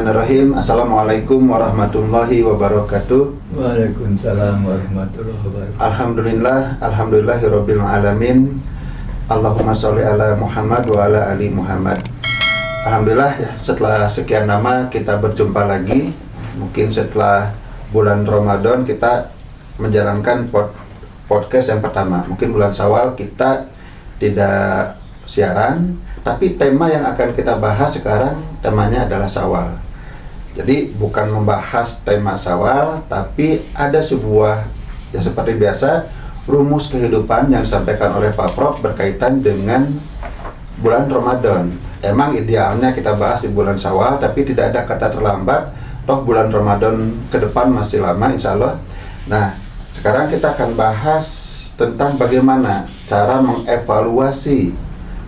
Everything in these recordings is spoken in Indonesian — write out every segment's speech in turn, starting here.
Bismillahirrahmanirrahim. Assalamualaikum warahmatullahi wabarakatuh. Waalaikumsalam warahmatullahi wabarakatuh. Alhamdulillahirabbil alamin. Allahumma sholli ala Muhammad wa ala ali Muhammad. Alhamdulillah ya, setelah sekian lama kita berjumpa lagi. Mungkin setelah bulan Ramadan kita menjalankan podcast yang pertama. Mungkin bulan Syawal kita tidak siaran, tapi tema yang akan kita bahas sekarang temanya adalah Syawal. Jadi bukan membahas tema Syawal, tapi ada sebuah, ya seperti biasa, rumus kehidupan yang disampaikan oleh Pak Prof berkaitan dengan bulan Ramadan. Emang idealnya kita bahas di bulan Syawal, tapi tidak ada kata terlambat. Toh bulan Ramadan ke depan masih lama insya Allah. Nah, sekarang kita akan bahas tentang bagaimana cara mengevaluasi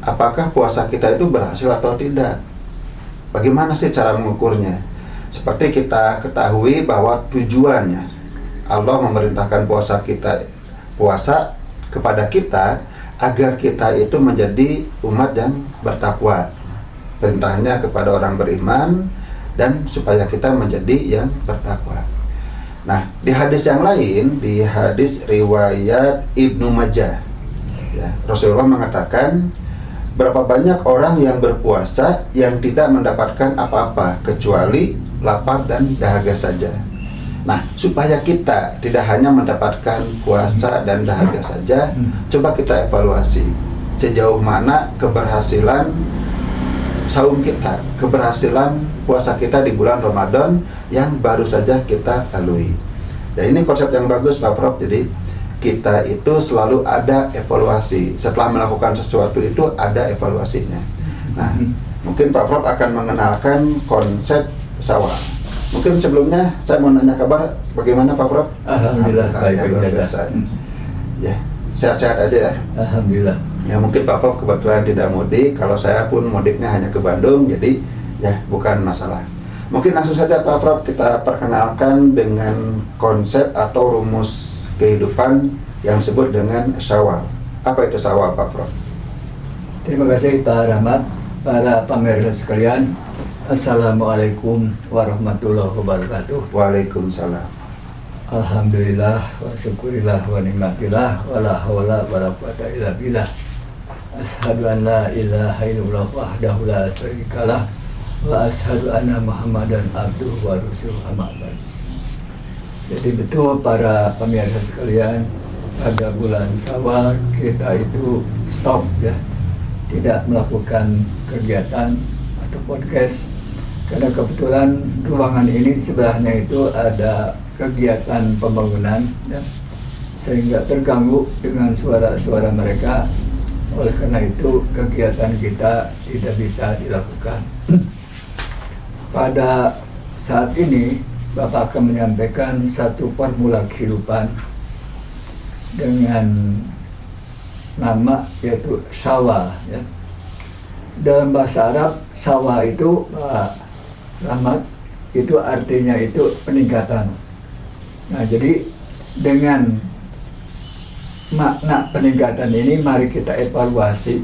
apakah puasa kita itu berhasil atau tidak. Bagaimana sih cara mengukurnya? Seperti kita ketahui bahwa tujuannya Allah memerintahkan puasa kepada kita agar kita itu menjadi umat yang bertakwa. Perintahnya kepada orang beriman dan supaya kita menjadi yang bertakwa. Nah, di hadis yang lain, di hadis riwayat Ibnu Majah, ya, Rasulullah mengatakan, berapa banyak orang yang berpuasa yang tidak mendapatkan apa-apa kecuali lapar dan dahaga saja. Nah, supaya kita tidak hanya mendapatkan puasa dan dahaga saja, coba kita evaluasi sejauh mana keberhasilan saum kita, keberhasilan puasa kita di bulan Ramadan yang baru saja kita lalui. Dan ini konsep yang bagus Pak Prof. Jadi kita itu selalu ada evaluasi. Setelah melakukan sesuatu itu ada evaluasinya. Nah, mungkin Pak Prof akan mengenalkan konsep Syawal. Mungkin sebelumnya saya mau nanya kabar bagaimana Pak Prof? Alhamdulillah baik biasa. Ya, sehat-sehat aja ya. Alhamdulillah. Ya mungkin Pak Prof kebetulan tidak mudik. Kalau saya pun mudiknya hanya ke Bandung, jadi ya bukan masalah. Mungkin langsung saja Pak Prof kita perkenalkan dengan konsep atau rumus kehidupan yang disebut dengan Syawal. Apa itu Syawal Pak Prof? Terima kasih Pak Rahmat, para pemirsa sekalian. Assalamualaikum warahmatullahi wabarakatuh. Waalaikumsalam. Alhamdulillah wa syukurillah wa nikmatillah wa la hawla wa la quwwata illa billah. Asyhadu an la ilaha illallah wahdahu la syarikalah wa asyhadu anna Muhammadan abduhu wa rasuluhu amma ba'd. Jadi betul para pemirsa sekalian, pada bulan Syawal kita itu stop ya, tidak melakukan kegiatan atau podcast karena kebetulan ruangan ini sebelahnya itu ada kegiatan pembangunan ya, sehingga terganggu dengan suara-suara mereka. Oleh karena itu kegiatan kita tidak bisa dilakukan. Pada saat ini Bapak akan menyampaikan satu formula kehidupan dengan nama yaitu Syawal ya. Dalam bahasa Arab Syawal itu Pak Rahmat itu artinya itu peningkatan. Nah, jadi dengan makna peningkatan ini mari kita evaluasi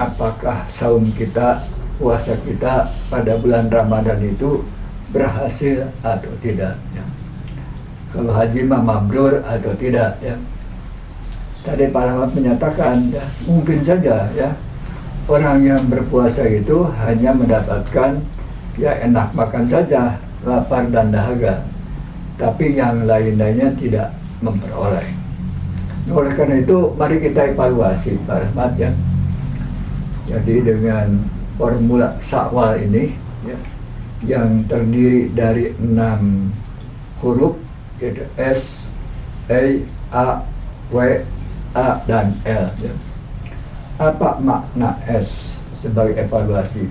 apakah saum kita, puasa kita pada bulan Ramadan itu berhasil atau tidak ya. Kalau haji mah mabrur atau tidak ya. Tadi Pak Rahmat menyatakan ya, mungkin saja ya orang yang berpuasa itu hanya mendapatkan ya enak makan saja, lapar dan dahaga, tapi yang lain-lainnya tidak memperoleh. Oleh karena itu mari kita evaluasi Pak Rahmat ya. Jadi dengan formula Syawal ini ya, yang terdiri dari 6 huruf yaitu S, E, A, W, A, dan L ya. Apa makna S sebagai evaluasi?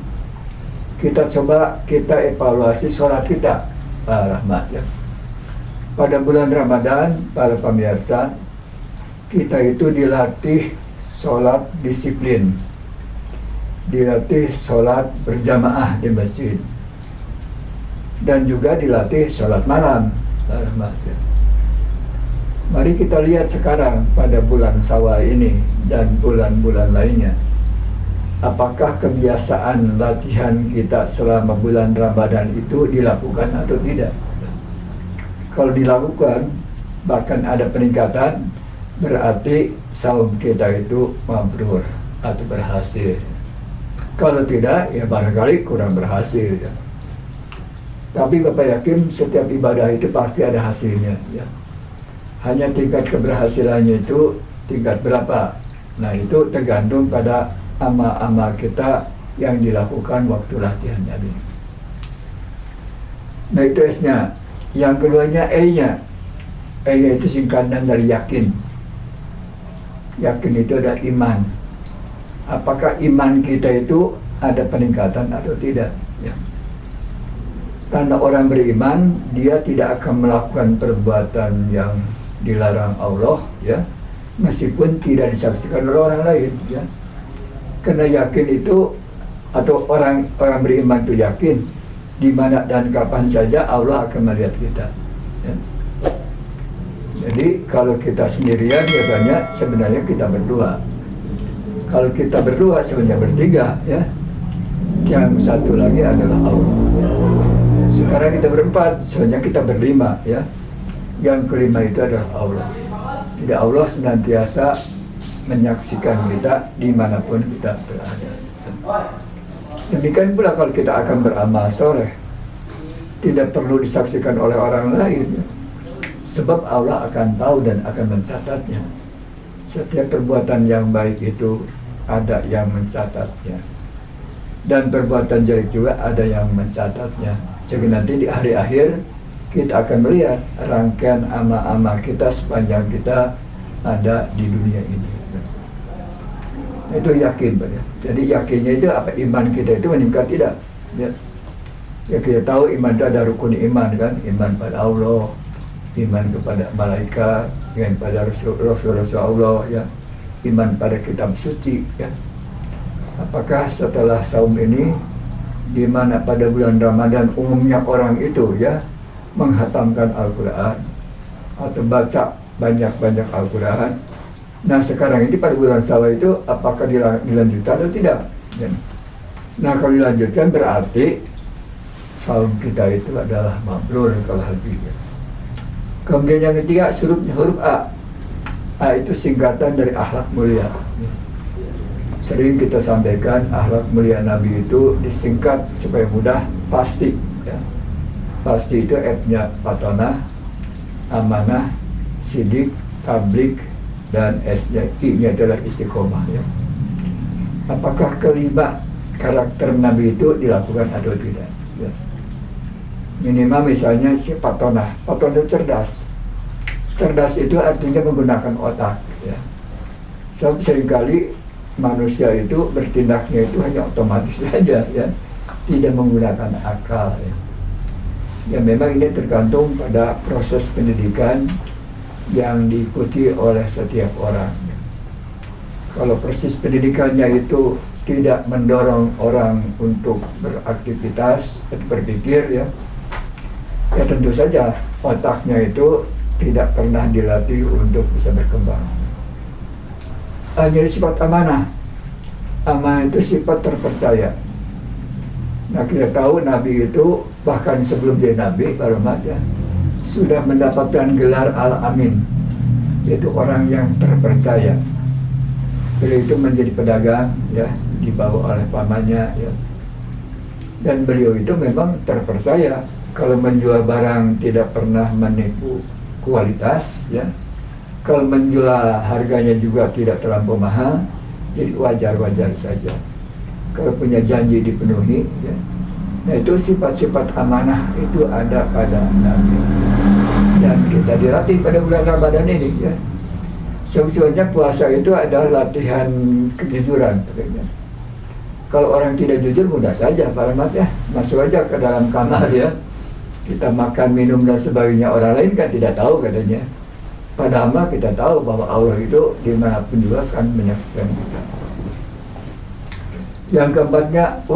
Kita evaluasi sholat kita Pak Rahmat ya. Pada bulan Ramadan para pemirsa kita itu dilatih sholat disiplin, dilatih sholat berjamaah di masjid, dan juga dilatih sholat malam. Mari kita lihat sekarang pada bulan Syawal ini dan bulan-bulan lainnya. apakah kebiasaan latihan kita selama bulan Ramadan itu dilakukan atau tidak. Kalau dilakukan, bahkan ada peningkatan, berarti saum kita itu mabrur atau berhasil. Kalau tidak, ya barangkali kurang berhasil ya. Tapi Bapak yakin setiap ibadah itu pasti ada hasilnya ya. Hanya tingkat keberhasilannya itu tingkat berapa. Nah itu tergantung pada amal-amal kita yang dilakukan waktu latihan tadi. Nah itu S-nya. Yang keduanya E-nya. E-nya itu singkatan dari yakin. Yakin itu adalah iman. Apakah iman kita itu ada peningkatan atau tidak ya. Tanda orang beriman, dia tidak akan melakukan perbuatan yang dilarang Allah ya, meskipun tidak disaksikan oleh orang lain ya. Karena yakin itu, atau orang beriman itu yakin di mana dan kapan saja Allah akan melihat kita ya. Jadi kalau kita sendirian biasanya sebenarnya kita berdua. Kalau kita berdua sebenarnya bertiga ya. Yang satu lagi adalah Allah ya. Sekarang kita berempat, sebenarnya kita berlima ya. Yang kelima itu adalah Allah. Jadi Allah senantiasa menyaksikan kita dimanapun kita berada. Demikian pula kalau kita akan beramal soleh, tidak perlu disaksikan oleh orang lain ya. Sebab Allah akan tahu dan akan mencatatnya. Setiap perbuatan yang baik itu ada yang mencatatnya, dan perbuatan jelek juga ada yang mencatatnya. Sehingga nanti di hari akhir kita akan melihat rangkaian amal-amal kita sepanjang kita ada di dunia ini. Itu yakin, Pak ya. Jadi yakinnya itu apa? Iman kita itu meningkat tidak? Ya, ya kita tahu iman itu ada rukun iman kan, iman pada Allah, iman kepada malaikat, iman pada Rasul Allah ya, iman pada kitab suci ya. Apakah setelah saum ini, di mana pada bulan Ramadan umumnya orang itu ya menghatamkan Al-Quran atau baca banyak-banyak Al-Quran. Nah sekarang ini pada bulan Syawal itu apakah dilanjutkan atau tidak ya. Nah kalau dilanjutkan berarti saum kita itu adalah mabrur kalau haji ya. Kemudian yang ketiga huruf A. A itu singkatan dari akhlak mulia. Sering kita sampaikan akhlak mulia Nabi itu disingkat supaya mudah, pasti ya. Pasti itu F-nya patonah, amanah, sidik, tablik, dan S-nya I-nya adalah istiqomah ya. Apakah kelima karakter Nabi itu dilakukan atau tidak ya. Minimal misalnya si patonah itu cerdas. Cerdas itu artinya menggunakan otak ya. Sebab seringkali manusia itu bertindaknya itu hanya otomatis saja ya, tidak menggunakan akal ya. Ya memang ini tergantung pada proses pendidikan yang diikuti oleh setiap orang ya. Kalau proses pendidikannya itu tidak mendorong orang untuk beraktivitas atau berpikir ya, ya tentu saja otaknya itu tidak pernah dilatih untuk bisa berkembang. Jadi sifat amanah. Amanah itu sifat terpercaya. Nah kita tahu Nabi itu bahkan sebelum dia Nabi baru mati sudah mendapatkan gelar Al-Amin, yaitu orang yang terpercaya. Beliau itu menjadi pedagang ya, dibawa oleh pamannya ya. Dan beliau itu memang terpercaya. Kalau menjual barang tidak pernah menipu kualitas ya. Kalau menjual harganya juga tidak terlampau mahal, jadi wajar-wajar saja. Kalau punya janji dipenuhi ya. Nah itu sifat-sifat amanah itu ada pada Nabi. Dan kita dilatih pada bulan Ramadan ini ya. Sebetulnya puasa itu adalah latihan kejujuran. Kalau orang tidak jujur mudah saja Pak Rahmat ya, masuk aja ke dalam kamar ya. Kita makan, minum dan sebagainya, orang lain kan tidak tahu katanya. Padahal kita tahu bahwa Allah itu dimanapun juga akan menyaksikan kita. Yang keempatnya W,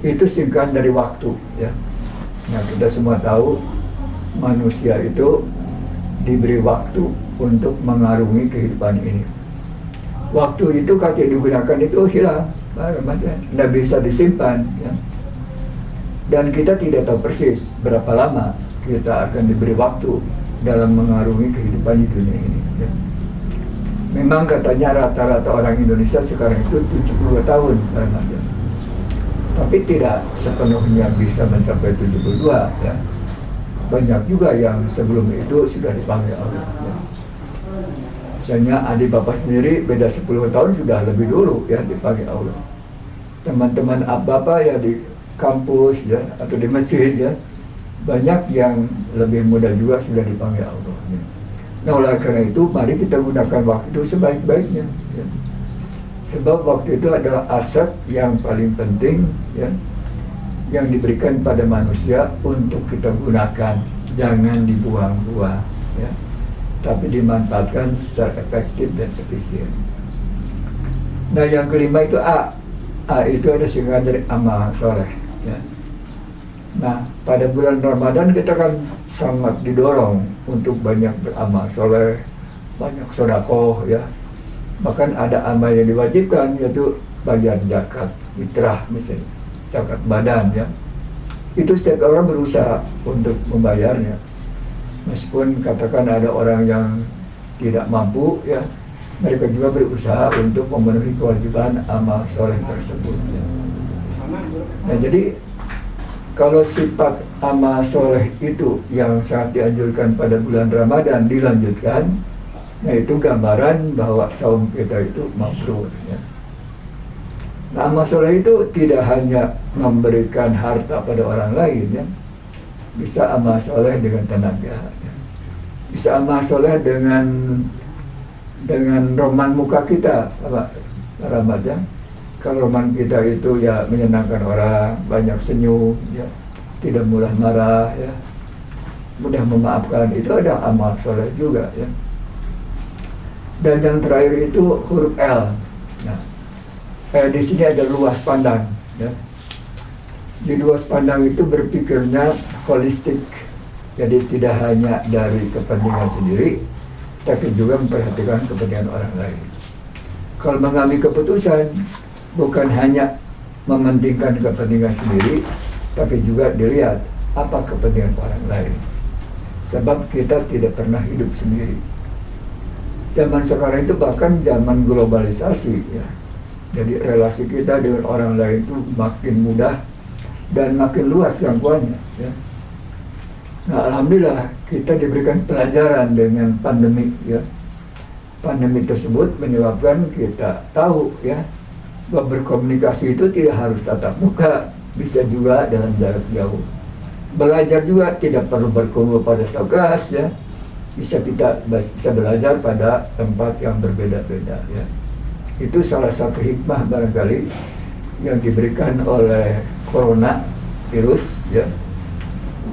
itu singkat dari waktu ya. Nah kita semua tahu manusia itu diberi waktu untuk mengarungi kehidupan ini. waktu itu kalau tidak digunakan itu hilang, tidak bisa disimpan ya. Dan kita tidak tahu persis berapa lama kita akan diberi waktu dalam mengarungi kehidupan di dunia ini ya. Memang katanya rata-rata orang Indonesia sekarang itu 72 tahun ya. Tapi tidak sepenuhnya bisa mencapai 72 ya. Banyak juga yang sebelum itu sudah dipanggil Allah ya. Misalnya adik bapak sendiri beda 10 tahun sudah lebih dulu ya dipanggil Allah. Teman-teman bapak ya di kampus ya atau di masjid ya, banyak yang lebih muda juga sudah dipanggil Allah ya. Nah oleh karena itu mari kita gunakan waktu itu sebaik-baiknya ya. Sebab waktu itu adalah aset yang paling penting ya, yang diberikan pada manusia untuk kita gunakan, jangan dibuang-buang ya, tapi dimanfaatkan secara efektif dan efisien. Nah yang kelima itu A itu ada singkatan dari amal soleh ya. Nah pada bulan Ramadan kita kan sangat didorong untuk banyak beramal soleh, banyak sedekah ya. Bahkan ada amal yang diwajibkan yaitu bayar zakat fitrah misalnya, zakat badan ya. Itu setiap orang berusaha untuk membayarnya. Meskipun katakan ada orang yang tidak mampu ya, mereka juga berusaha untuk memenuhi kewajiban amal soleh tersebut ya. Nah jadi kalau sifat amal soleh itu yang sangat dianjurkan pada bulan Ramadan dilanjutkan, nah itu gambaran bahwa saum kita itu mabrur ya. Nah amal soleh itu tidak hanya memberikan harta pada orang lain ya, bisa amal soleh dengan tenaga ya. Bisa amal soleh dengan roman muka kita Pak Rahmat ya. Kalau roman kita itu ya menyenangkan orang, banyak senyum ya, tidak mudah marah ya, mudah memaafkan, itu ada amal soleh juga ya. Dan yang terakhir itu huruf L. Nah, di sini ada luas pandang ya. Di luas pandang itu berpikirnya holistik, jadi tidak hanya dari kepentingan sendiri, tapi juga memperhatikan kepentingan orang lain. Kalau mengambil keputusan, bukan hanya mementingkan kepentingan sendiri, tapi juga dilihat apa kepentingan orang lain. Sebab kita tidak pernah hidup sendiri. Zaman sekarang itu bahkan zaman globalisasi ya. Jadi relasi kita dengan orang lain itu makin mudah dan makin luas jangkauannya ya. Nah alhamdulillah kita diberikan pelajaran dengan pandemi ya. Pandemi tersebut menyebabkan kita tahu ya, bahwa berkomunikasi itu tidak harus tatap muka, bisa juga dalam jarak jauh. Belajar juga tidak perlu berkumpul pada satu kelas ya, bisa belajar pada tempat yang berbeda-beda ya. Itu salah satu hikmah barangkali yang diberikan oleh corona virus ya.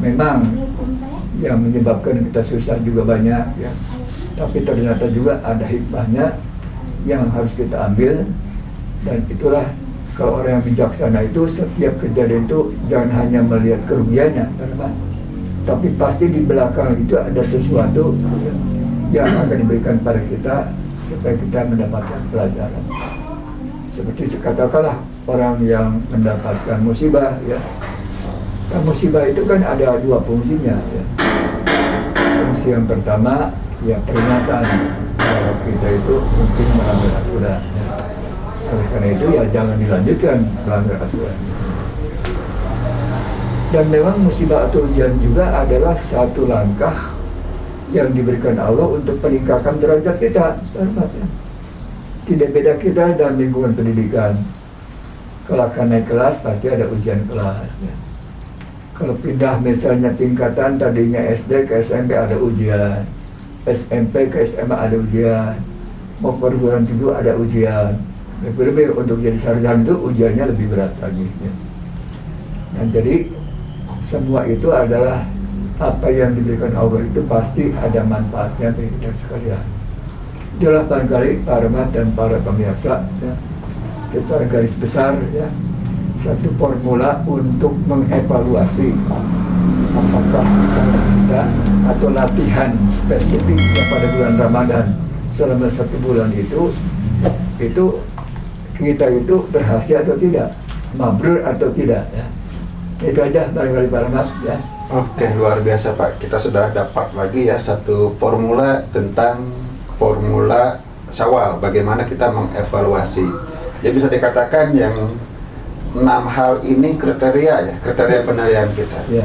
Memang yang menyebabkan kita susah juga banyak ya, tapi ternyata juga ada hikmahnya yang harus kita ambil. Dan itulah kalau orang yang bijaksana itu setiap kejadian itu jangan hanya melihat kerugiannya, tapi pasti di belakang itu ada sesuatu yang akan diberikan pada kita supaya kita mendapatkan pelajaran. Seperti katakanlah orang yang mendapatkan musibah ya. Nah, musibah itu kan ada dua fungsinya ya. Fungsi yang pertama ya peringatan bahwa kita itu mungkin melanggar aturan ya. Oleh karena itu ya jangan dilanjutkan melanggar aturan. Dan memang musibah atau ujian juga adalah satu langkah yang diberikan Allah untuk meningkatkan derajat kita. Tidak beda kita dalam lingkungan pendidikan. Kalau akan naik kelas pasti ada ujian kelas ya. Kalau pindah misalnya tingkatan tadinya SD ke SMP ada ujian, SMP ke SMA ada ujian, mau perguruan tinggi ada ujian. Lebih untuk jadi sarjana itu ujiannya lebih berat lagi ya. Nah jadi semua itu adalah apa yang diberikan Allah itu pasti ada manfaatnya bagi kita sekalian. Itulah barangkali Pak Rahmat dan para pemirsa ya, secara garis besar ya, satu formula untuk mengevaluasi apakah usaha kita atau latihan spesifik ya pada bulan Ramadan selama 1 bulan itu itu kita itu berhasil atau tidak, mabrur atau tidak ya. Itu aja barangkali Pak Rahmat ya. Oke, luar biasa Pak. Kita sudah dapat lagi ya satu formula tentang formula Syawal, bagaimana kita mengevaluasi. Jadi bisa dikatakan yang 6 hal ini kriteria penilaian kita. Ya.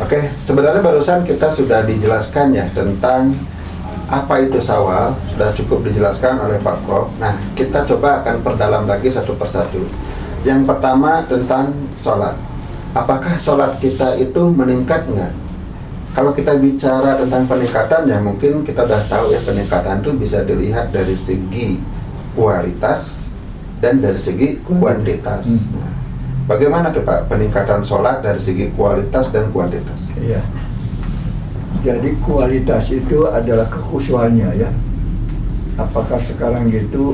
Oke, sebenarnya barusan kita sudah dijelaskan ya tentang apa itu Syawal, sudah cukup dijelaskan oleh Pak Prof. Nah, kita coba akan perdalam lagi satu persatu. Yang pertama tentang sholat. Apakah sholat kita itu meningkat enggak? Kalau kita bicara tentang peningkatan ya mungkin kita udah tahu ya peningkatan itu bisa dilihat dari segi kualitas dan dari segi kuantitas. Nah, bagaimana tuh Pak peningkatan sholat dari segi kualitas dan kuantitas? Iya. Jadi kualitas itu adalah kekhusyuannya ya. Apakah sekarang gitu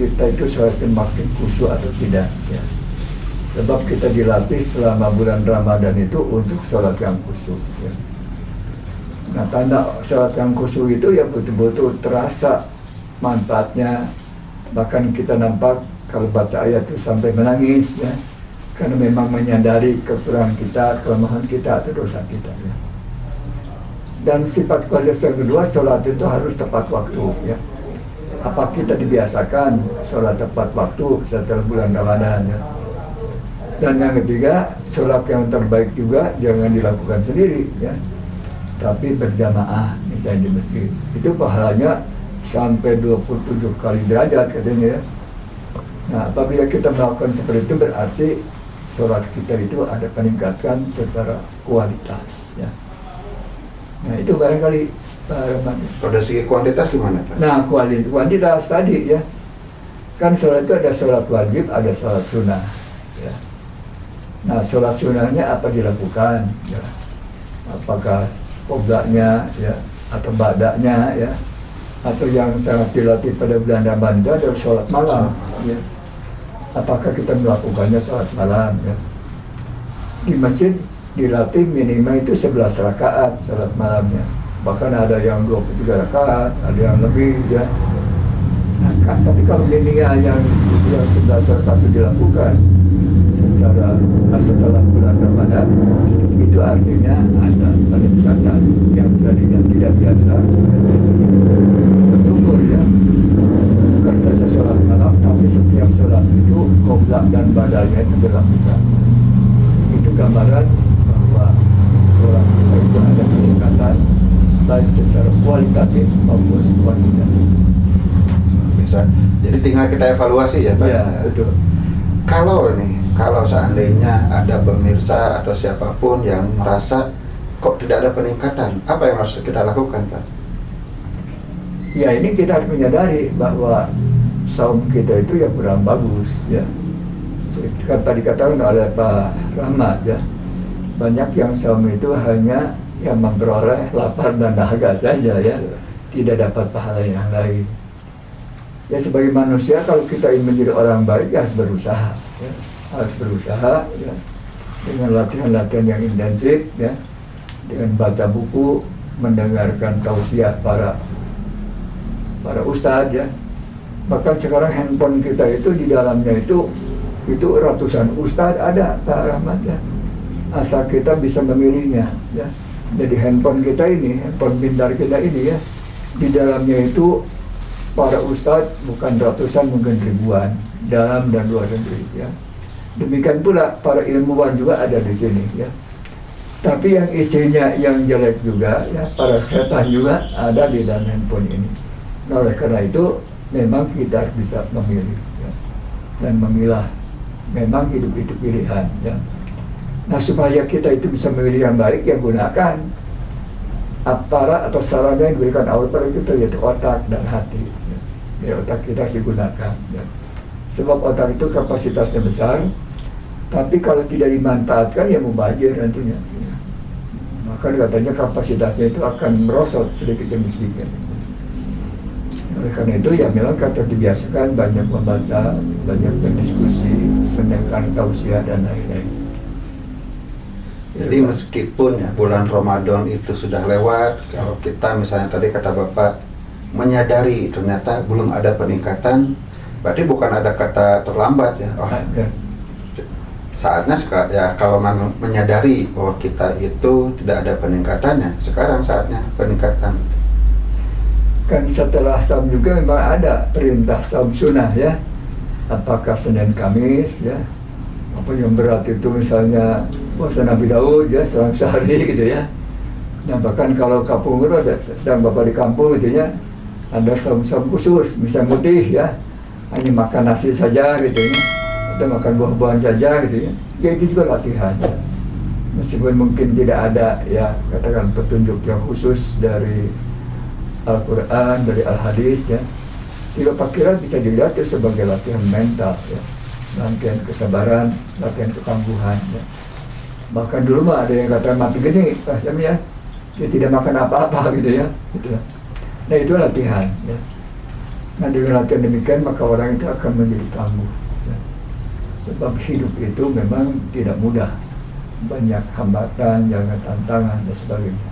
kita itu semakin makin khusyuk atau tidak ya. Sebab kita dilatih selama bulan Ramadan itu untuk sholat yang khusyuk ya. Nah tanda sholat yang khusyuk itu ya betul-betul terasa manfaatnya. Bahkan kita nampak kalau baca ayat itu sampai menangis ya. Karena memang menyadari kekurangan kita, kelemahan kita atau dosa kita ya. Dan sifat kualitas yang kedua, sholat itu harus tepat waktu ya. Apa kita dibiasakan sholat tepat waktu setelah bulan Ramadan ya. Dan yang ketiga, sholat yang terbaik juga jangan dilakukan sendiri ya, tapi berjamaah misalnya di masjid. Itu pahalanya sampai 27 kali derajat katanya ya. Nah apabila kita melakukan seperti itu berarti sholat kita itu ada peningkatan secara kualitas ya. Nah itu barangkali Pak Rahmat. Kalau dari segi kuantitas gimana Pak? Nah kuantitas tadi ya, kan sholat itu ada sholat wajib, ada sholat sunnah ya. Nah sholat sunnahnya apa dilakukan ya? Apakah qoblanya ya atau ba'danya ya, atau yang sangat dilatih pada bulan Ramadan itu adalah sholat malam ya. Apakah kita melakukannya sholat malam ya? Di masjid dilatih minimal itu 11 rakaat sholat malamnya, bahkan ada yang 23 rakaat, ada yang lebih ya. Nah, tapi kalau minimal yang 11 rakaat itu dilakukan setelah bulan Ramadan, itu artinya ada peningkatan yang tadinya tidak biasa bersyukur ya. Bukan saja sholat malam, tapi setiap sholat itu qoblak dan badanya itu dilakukan. Itu gambaran bahwa sholat kita itu ada peningkatan baik secara kualitatif maupun kuantitatif. Bisa. Jadi tinggal kita evaluasi ya Pak. Ya, betul. Kalau seandainya ada pemirsa atau siapapun yang merasa kok tidak ada peningkatan, apa yang harus kita lakukan Pak? Ya ini kita harus menyadari bahwa saum kita itu ya kurang bagus ya. Kan tadi dikatakan oleh Pak Rahmat ya, banyak yang saum itu hanya yang memperoleh lapar dan dahaga saja ya, tidak dapat pahala yang lain. Ya sebagai manusia kalau kita ingin menjadi orang baik ya harus berusaha ya. Harus berusaha ya, dengan latihan-latihan yang intensif ya, dengan baca buku, mendengarkan tausiah para ustadz ya. Bahkan sekarang handphone kita itu di dalamnya itu ratusan ustadz ada Pak Rahmat ya, asal kita bisa memilihnya ya. Jadi handphone kita ini, handphone pintar kita ini ya, di dalamnya itu para ustadz bukan ratusan mungkin ribuan, dalam dan luar negeri ya. Demikian pula para ilmuwan juga ada di sini ya. Tapi yang isinya yang jelek juga ya, para setan juga ada di dalam handphone ini. Nah, oleh karena itu memang kita harus bisa memilih ya, dan memilah. Memang hidup itu pilihan ya. Nah supaya kita itu bisa memilih yang baik, ya gunakan aparat atau sarana yang diberikan Allah pada kita, yaitu otak dan hati ya. Ya, otak kita harus digunakan ya. Sebab otak itu kapasitasnya besar, tapi kalau tidak dimanfaatkan ya mubazir nantinya ya. Maka katanya kapasitasnya itu akan merosot sedikit demi sedikit. Oleh karena itu ya memang kata dibiasakan banyak membaca, banyak berdiskusi, mendengar tausiah dan lain-lain. Jadi meskipun ya bulan Ramadan itu sudah lewat, kalau kita misalnya tadi kata Bapak menyadari ternyata belum ada peningkatan, berarti bukan ada kata terlambat ya. Oh, saatnya ya kalau menyadari bahwa kita itu tidak ada peningkatannya, sekarang saatnya peningkatan. Kan setelah saum juga memang ada perintah saum sunnah ya, apakah Senin Kamis ya, apa yang berat itu misalnya puasa Nabi Daud ya, saum sehari gitu ya. Nah bahkan kalau kampung itu ada, sedang bapak di kampung gitu ya, ada saum-saum khusus, misalnya mutih ya, hanya makan nasi saja gitu ya, atau makan buah-buahan saja gitu ya. Ya itu juga latihan ya. Meskipun mungkin tidak ada ya katakan petunjuk yang khusus dari Al-Quran, dari Al-Hadis ya, tiga pakiran bisa dilihat ya sebagai latihan mental ya, latihan kesabaran, latihan ketangguhan ya. Bahkan dulu mah ada yang katakan mati geni ya, dia tidak makan apa-apa gitu ya, gitu. Nah itu latihan ya. Nah dengan latihan demikian maka orang itu akan menjadi tangguh ya. Sebab hidup itu memang tidak mudah, banyak hambatan, jangan tantangan dan sebagainya.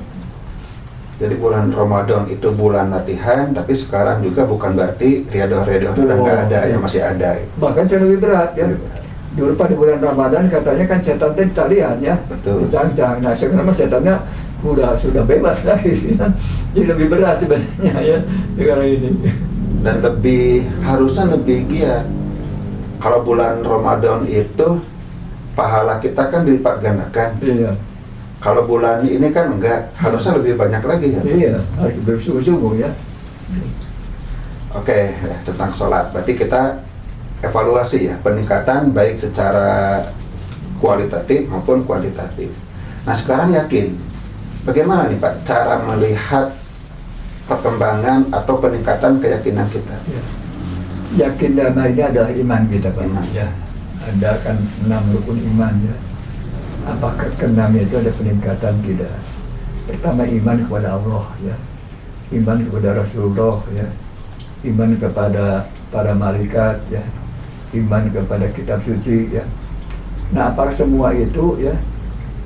Jadi bulan Ramadan itu bulan latihan, tapi sekarang juga bukan berarti riadoh-riadoh udah nggak ada, ya masih ada. Bahkan yang lebih berat ya. Dulu pada bulan Ramadan katanya kan setan itu talian ya, dicang-cang. Nah sekarang setannya sudah bebas lagi, ya. Jadi lebih berat sebenarnya ya sekarang ini. Dan harusnya lebih giat. Kalau bulan Ramadan itu pahala kita kan dilipat gandakan. Iya. Kalau bulan ini kan enggak, harusnya lebih banyak lagi ya. Iya, harus bersungguh-sungguh ya. Oke, ya, tentang sholat. Berarti kita evaluasi ya, peningkatan baik secara kualitatif maupun kuantitatif. Nah sekarang yakin, bagaimana nih Pak cara melihat perkembangan atau peningkatan keyakinan kita? Ya. Yakin dalam hal ini adalah iman kita Pak. Iman. Ya. Ada kan 6 rukun iman ya. Apakah keenam itu ada peningkatan tidak? Pertama iman kepada Allah ya, iman kepada Rasulullah ya, iman kepada para malaikat ya, iman kepada kitab suci ya. Nah apakah semua itu ya,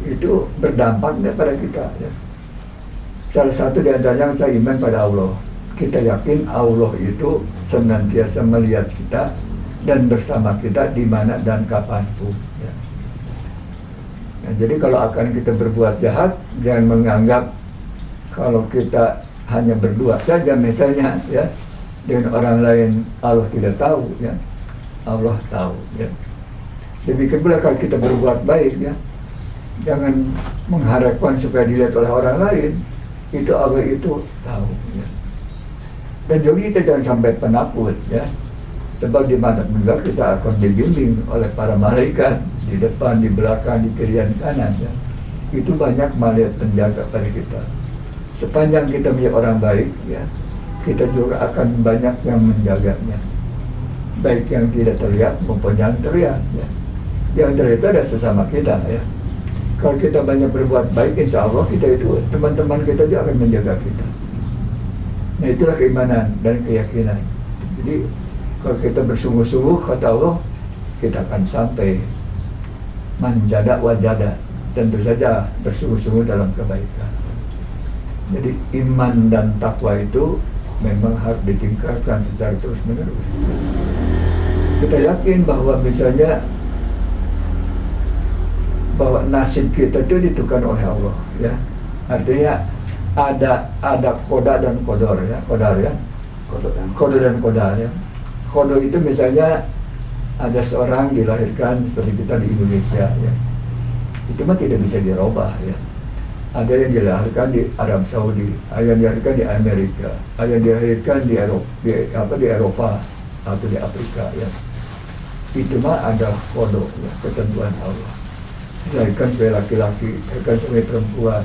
itu berdampak pada kita ya. Salah satu di antaranya saya iman pada Allah. Kita yakin Allah itu senantiasa melihat kita dan bersama kita di mana dan kapanpun ya. Nah, jadi kalau akan kita berbuat jahat, jangan menganggap kalau kita hanya berdua saja misalnya ya dengan orang lain Allah tidak tahu ya, Allah tahu ya. Demikian pula kalau kita berbuat baik ya, jangan mengharapkan supaya dilihat oleh orang lain, itu Allah itu tahu ya. Dan juga kita jangan sampai penakut ya, sebab di mana juga kita akan dibimbing oleh para malaikat di depan, di belakang, di kiri dan kanan ya. Itu banyak malaikat penjaga pada kita. Sepanjang kita menjadi orang baik ya, kita juga akan banyak yang menjaganya, baik yang tidak terlihat maupun yang terlihat ya. Yang terlihat itu ada sesama kita ya. Kalau kita banyak berbuat baik, insya Allah kita itu, teman-teman kita juga akan menjaga kita. Nah itulah keimanan dan keyakinan. Jadi kalau kita bersungguh-sungguh kata Allah, kita akan sampai manjada wajada, tentu saja bersungguh-sungguh dalam kebaikan. Jadi iman dan takwa itu memang harus ditingkatkan secara terus-menerus. Kita yakin bahwa misalnya bahwa nasib kita itu ditentukan oleh Allah ya. Artinya ada koda dan kodor ya, kodar ya. Kodo dan kodar ya. Kodo itu misalnya ada seorang dilahirkan seperti kita di Indonesia ya, itu mah tidak bisa dirubah ya. Ada yang dilahirkan di Arab Saudi, ada yang dilahirkan di Amerika, ada yang dilahirkan di Eropa atau di Afrika ya. Itu mah ada kodo ya, ketentuan Allah. Dilahirkan sebagai laki-laki, dilahirkan sebagai perempuan,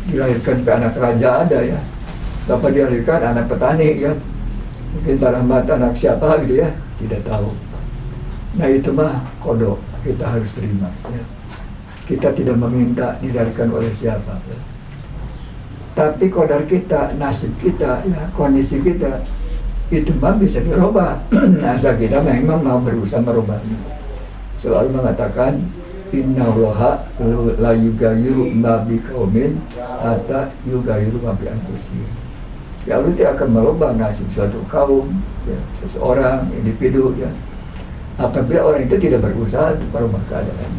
dilahirkan sebagai anak raja ada ya. Dapat dilahirkan anak petani ya, mungkin tanah mata anak siapa gitu ya, tidak tahu. Nah itu mah kodok, kita harus terima ya. Kita tidak meminta dilahirkan oleh siapa ya. Tapi kodar kita, nasib kita ya, kondisi kita itu mah bisa dirubah. Asal kita memang mau berusaha merubahnya. Selalu mengatakan innallaha la yughayyiru ma biqaumin hatta yughayyiru ma bi anfusihim. Ya Allah tidak akan merubah nasib suatu kaum, ya, seseorang, individu, ya. Apabila orang itu tidak berusaha untuk merubah keadaan.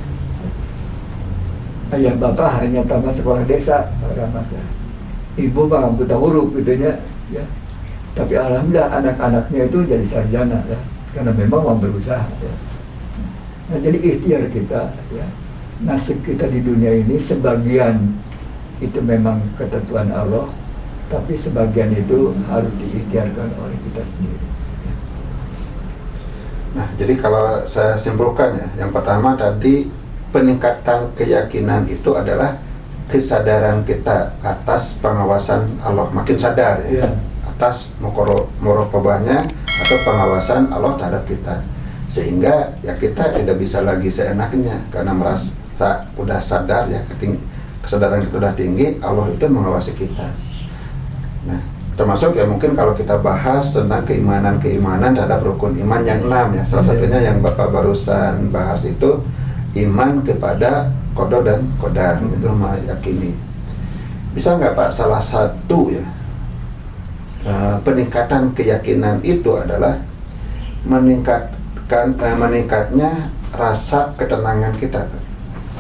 Ayah bapak hanya tamat sekolah desa, ya. Ibu bang buta huruf gitu ya. Tapi alhamdulillah anak-anaknya itu jadi sarjana, ya. Karena memang mau berusaha, ya. Nah, jadi ikhtiar kita, ya. Nasib kita di dunia ini sebagian itu memang ketentuan Allah, tapi sebagian itu harus diikhtiarkan oleh kita sendiri. Nah, jadi kalau saya simpulkan ya, yang pertama tadi peningkatan keyakinan itu adalah kesadaran kita atas pengawasan Allah, makin sadar ya, atas muraqabahnya atau pengawasan Allah terhadap kita, sehingga ya kita tidak bisa lagi seenaknya karena merasa udah sadar ya, kesadaran kita udah tinggi, Allah itu mengawasi kita. Nah, termasuk ya mungkin kalau kita bahas tentang keimanan terhadap rukun iman yang 6 ya, salah satunya yang Bapak barusan bahas itu iman kepada qada dan qadar, itu meyakini. Bisa nggak Pak, salah satu ya peningkatan keyakinan itu adalah meningkatnya rasa ketenangan kita, Pak?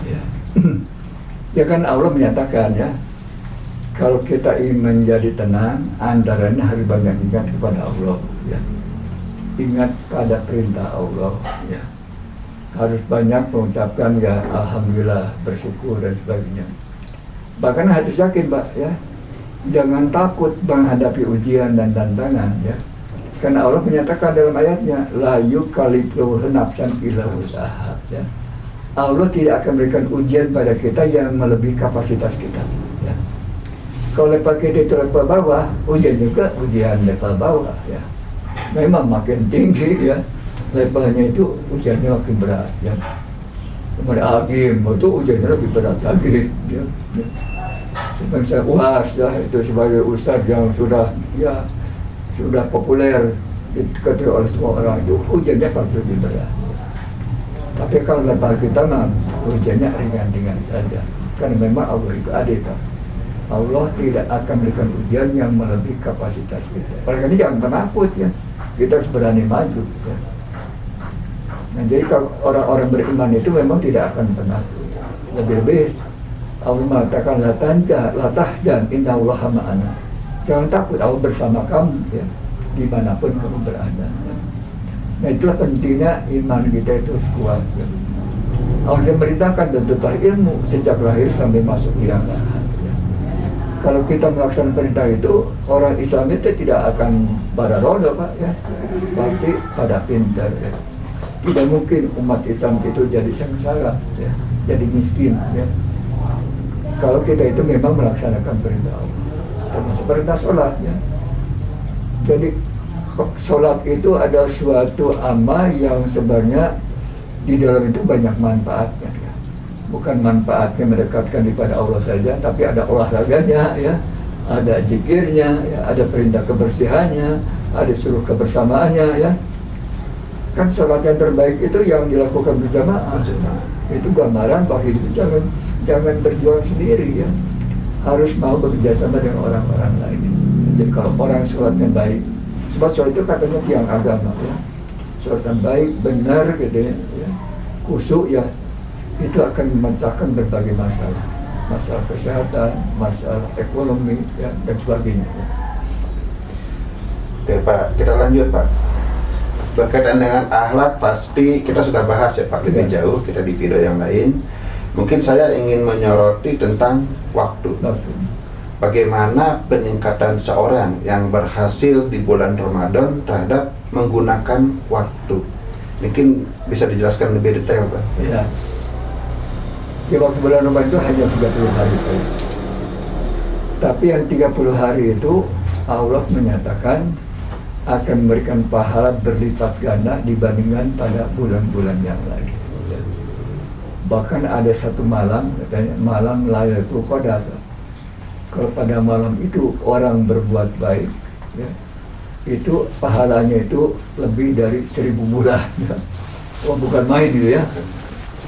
Ya. Ya kan Allah menyatakan ya, kalau kita ingin menjadi tenang, antaranya harus banyak ingat kepada Allah, ya. Ingat pada perintah Allah, ya. Harus banyak mengucapkan ya alhamdulillah, bersyukur dan sebagainya. Bahkan harus yakin Pak, ya. Jangan takut menghadapi ujian dan tantangan, ya. Karena Allah menyatakan dalam ayatnya, la yukallifu nafsan illa wus'aha, ya. Allah tidak akan berikan ujian pada kita yang melebihi kapasitas kita, ya. Kalau level kita itu level bawah, ujian juga ujian level bawah, ya. Memang makin tinggi ya levelnya, itu ujiannya makin berat, ya. Kepada hakim itu ujiannya lebih berat lagi, ya. Saya UAS ya, itu sebagai ustadz yang sudah populer diketahui oleh semua orang, itu ujiannya pasti lebih berat. Tapi kalau level kita mah ujiannya ringan-ringan saja, karena memang Allah itu adil, Pak. Allah tidak akan berikan ujian yang melebihi kapasitas kita. Oleh karena jangan penakut ya, kita harus berani maju, ya. Nah, jadi kalau orang-orang beriman itu memang tidak akan penakut. Lebih-lebih Allah mengatakan la tahzan inna Allaha ma'ana. Jangan takut, Allah bersama kamu, ya, dimanapun kamu berada, ya. Nah, itulah pentingnya iman kita itu kuat, ya. Allah memerintahkan bentuklah ilmu sejak lahir sampai masuk liang lahat, ya. Kalau kita melaksanakan perintah itu, orang Islam itu tidak akan pada roda Pak, ya, tapi pada pintar, ya. Tidak mungkin umat Islam itu jadi sengsara, ya, jadi miskin, ya. Kalau kita itu memang melaksanakan perintah Allah, termasuk perintah sholat, ya. Jadi sholat itu adalah suatu amal yang sebenarnya di dalam itu banyak manfaatnya, ya. Bukan manfaatnya mendekatkan kepada Allah saja, tapi ada olahraganya, ya, ada zikirnya, ya, ada perintah kebersihannya, ada suruh kebersamaannya, ya. Kan sholat yang terbaik itu yang dilakukan berjamaah. Itu gambaran bahwa hidup jangan berjuang sendiri, ya. Harus mau bekerja sama dengan orang-orang lain. Jadi kalau orang sholatnya baik, sebab sholat itu katanya tiang agama, ya. Sholat yang baik, benar gitu, ya. Khusyuk, ya, itu akan memecahkan berbagai masalah, masalah kesehatan, masalah ekonomi, ya, dan sebagainya, ya. Oke Pak, kita lanjut Pak. Berkaitan dengan akhlak pasti kita sudah bahas ya Pak, lebih jauh kita di video yang lain. Mungkin saya ingin menyoroti tentang waktu. Bagaimana peningkatan seorang yang berhasil di bulan Ramadan terhadap menggunakan waktu. Mungkin bisa dijelaskan lebih detail Pak. Ya. Di waktu bulan Ramadan itu hanya 30 hari, Pak. Tapi yang 30 hari itu Allah menyatakan akan memberikan pahala berlipat ganda dibandingkan pada bulan-bulan yang lain. Bahkan ada satu malam, katanya malam Lailatul Qadar. Kalau pada malam itu orang berbuat baik, ya, itu pahalanya itu lebih dari 1000 bulan, ya. Oh, bukan main gitu, ya.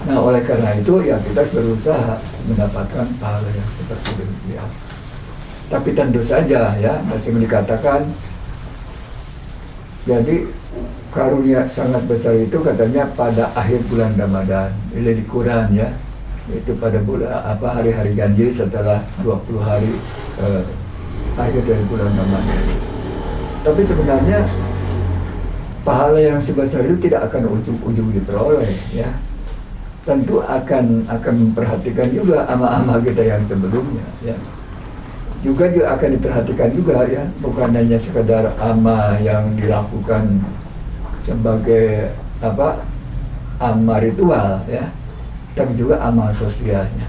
Nah, oleh karena itu ya kita berusaha mendapatkan pahala yang seperti demikian. Tapi tentu saja ya masih dikatakan, jadi karunia sangat besar itu katanya pada akhir bulan Ramadan, ini di Quran ya, itu pada bulan hari-hari ganjil setelah 20 hari akhir dari bulan Ramadan. Tapi sebenarnya pahala yang sebesar itu tidak akan ujung-ujung diperoleh ya. Tentu akan memperhatikan juga amal-amal kita yang sebelumnya ya. Juga akan diperhatikan juga ya, bukan hanya sekedar amal yang dilakukan sebagai amal ritual ya, tapi juga amal sosialnya.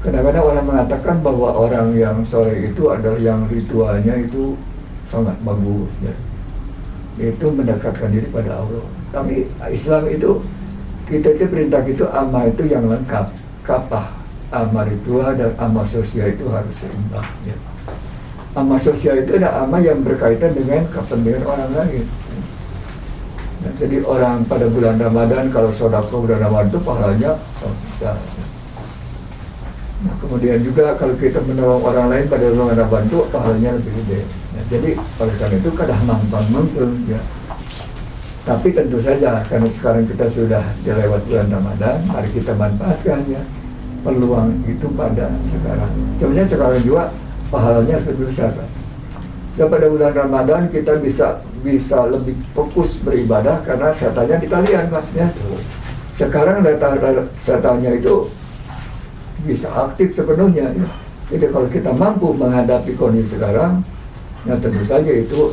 Kadang-kadang orang mengatakan bahwa orang yang soleh itu adalah yang ritualnya itu sangat bagus ya. Itu mendekatkan diri pada Allah. Tapi Islam itu, kita itu perintah itu amal itu yang lengkap, kapah. Amal ritual dan amal sosial itu harus seimbang ya. Amal sosial itu ada amal yang berkaitan dengan kepentingan orang lain. Nah, jadi orang pada bulan Ramadan kalau sedekah bulan Ramadan itu pahalanya besar. Nah, kemudian juga kalau kita menolong orang lain pada bulan Ramadan itu pahalanya lebih gede. Nah, jadi oleh karena itu kadang mampu ya. Tapi tentu saja karena sekarang kita sudah dilewat bulan Ramadan, mari kita manfaatkan ya peluang itu pada sekarang. Sebenarnya sekarang juga pahalanya lebih besar kan. So, pada bulan Ramadan kita bisa lebih fokus beribadah karena setannya di kalian Pak ya. Sekarang setannya itu bisa aktif sepenuhnya ya. Jadi kalau kita mampu menghadapi kondisi sekarang, ya tentu saja itu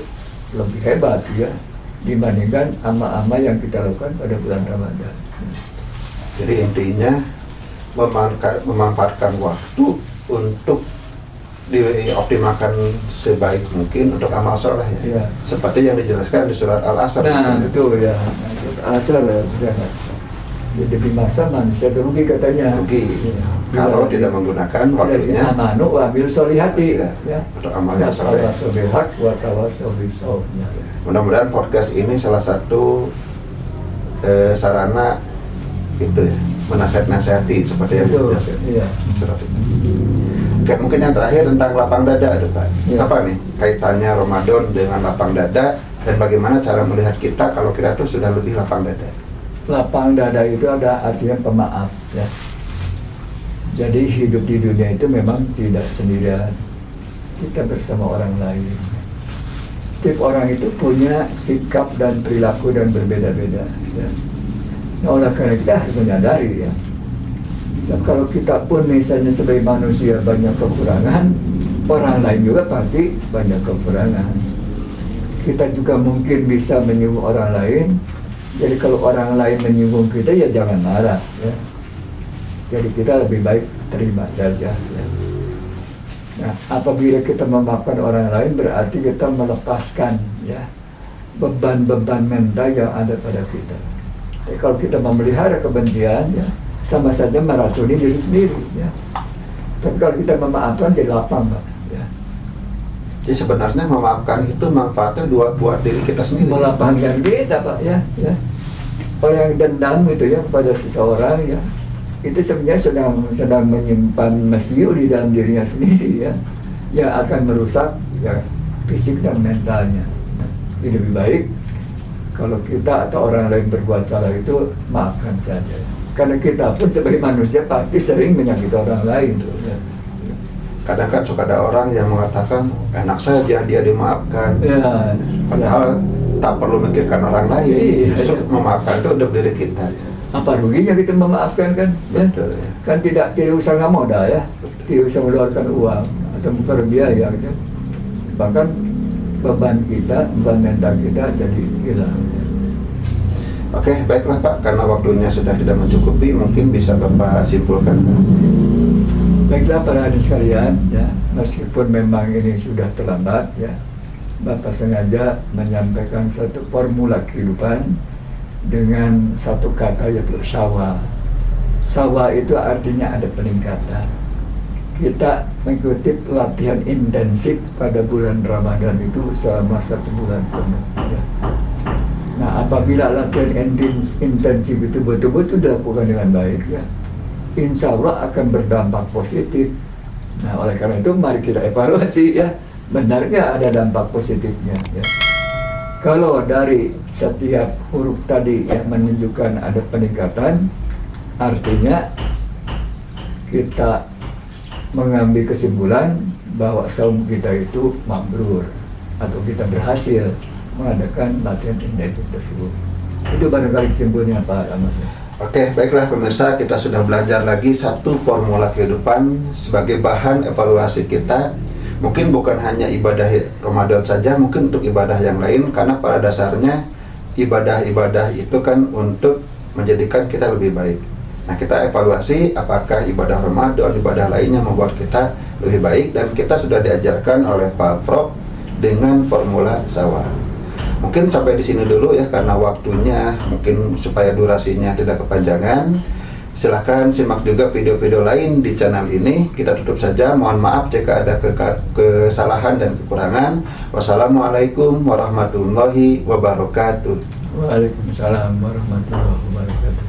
lebih hebat ya dibandingkan amal-amal yang kita lakukan pada bulan Ramadan. Jadi intinya memanfaatkan waktu untuk dioptimalkan sebaik mungkin untuk amal soleh ya. Ya. Seperti yang dijelaskan di surat Al-Asr. Nah itu ya, Al-Asr ya. Jadi di masa manusia rugi katanya. Rugi ya. Kalau tidak menggunakan waktunya. Amanu wa bil solihati ya. Untuk amal yang soleh. Mudah-mudahan podcast ini salah satu sarana itu ya, menasihati seperti yang dijelaskan. Iya. Oke, mungkin yang terakhir tentang lapang dada ada Pak. Ya. Apa nih kaitannya Ramadan dengan lapang dada dan bagaimana cara melihat kita kalau kita tuh sudah lebih lapang dada? Lapang dada itu ada artinya pemaaf ya. Jadi hidup di dunia itu memang tidak sendirian, kita bersama orang lain. Setiap orang itu punya sikap dan perilaku dan berbeda-beda ya. Nah, oleh karena kita harus menyadari ya, so, kalau kita pun misalnya sebagai manusia banyak kekurangan, orang lain juga pasti banyak kekurangan. Kita juga mungkin bisa menyinggung orang lain. Jadi kalau orang lain menyinggung kita ya jangan marah ya. Jadi kita lebih baik terima saja ya. Nah, apabila kita memaafkan orang lain berarti kita melepaskan ya beban-beban mental yang ada pada kita. Jadi kalau kita memelihara kebencian ya sama saja meracuni diri sendiri ya. Tapi kalau kita memaafkan jadi lapang Pak ya. Jadi sebenarnya memaafkan itu manfaatnya buat diri kita sendiri. Melapangkan kita Pak ya. Orang yang dendam gitu ya kepada seseorang ya, itu sebenarnya sedang menyimpan mesiu di dalam dirinya sendiri ya, yang akan merusak ya fisik dan mentalnya. Jadi lebih baik kalau kita atau orang lain berbuat salah itu maafkan saja. Karena kita pun sebagai manusia pasti sering menyakiti orang lain tuh ya. Kadang kan suka ada orang yang mengatakan enak saja dia dimaafkan. Ya, Padahal tak perlu memikirkan orang lain. Iya, Justru iya. memaafkan itu untuk diri kita. apa ruginya kita memaafkan kan? Ya? Betul ya. Kan tidak usah nggak modal ya, tidak usah mengeluarkan uang atau bukan biaya gitu. Bahkan beban mental kita jadi hilang. Oke, baiklah Pak, karena waktunya sudah tidak mencukupi, mungkin bisa Bapak simpulkan. Baiklah para hadirin sekalian, ya, meskipun memang ini sudah terlambat, ya, Bapak sengaja menyampaikan satu formula kehidupan dengan satu kata yaitu sawa. Sawa itu artinya ada peningkatan. Kita mengikuti pelatihan intensif pada bulan Ramadan itu selama 1 bulan penuh. Ya. Nah, apabila latihan intensif itu betul-betul dilakukan dengan baik, ya, insya Allah akan berdampak positif Nah, oleh karena itu mari kita evaluasi ya, benar nggak ada dampak positifnya ya. Kalau dari setiap huruf tadi yang menunjukkan ada peningkatan, artinya kita mengambil kesimpulan bahwa saum kita itu mabrur atau kita berhasil mengadakan latihan intensif tersebut. Itu barangkali kesimpulannya Pak Ahmad. Oke, baiklah pemirsa, kita sudah belajar lagi satu formula kehidupan sebagai bahan evaluasi kita. Mungkin bukan hanya ibadah Ramadan saja, mungkin untuk ibadah yang lain, karena pada dasarnya ibadah-ibadah itu kan untuk menjadikan kita lebih baik. Nah, kita evaluasi apakah ibadah Ramadan, ibadah lainnya membuat kita lebih baik, dan kita sudah diajarkan oleh Pak Prof dengan formula SAWA. Mungkin sampai di sini dulu ya, karena waktunya mungkin supaya durasinya tidak kepanjangan. Silahkan simak juga video-video lain di channel ini. Kita tutup saja, mohon maaf jika ada kesalahan dan kekurangan. Wassalamualaikum warahmatullahi wabarakatuh. Waalaikumsalam warahmatullahi wabarakatuh.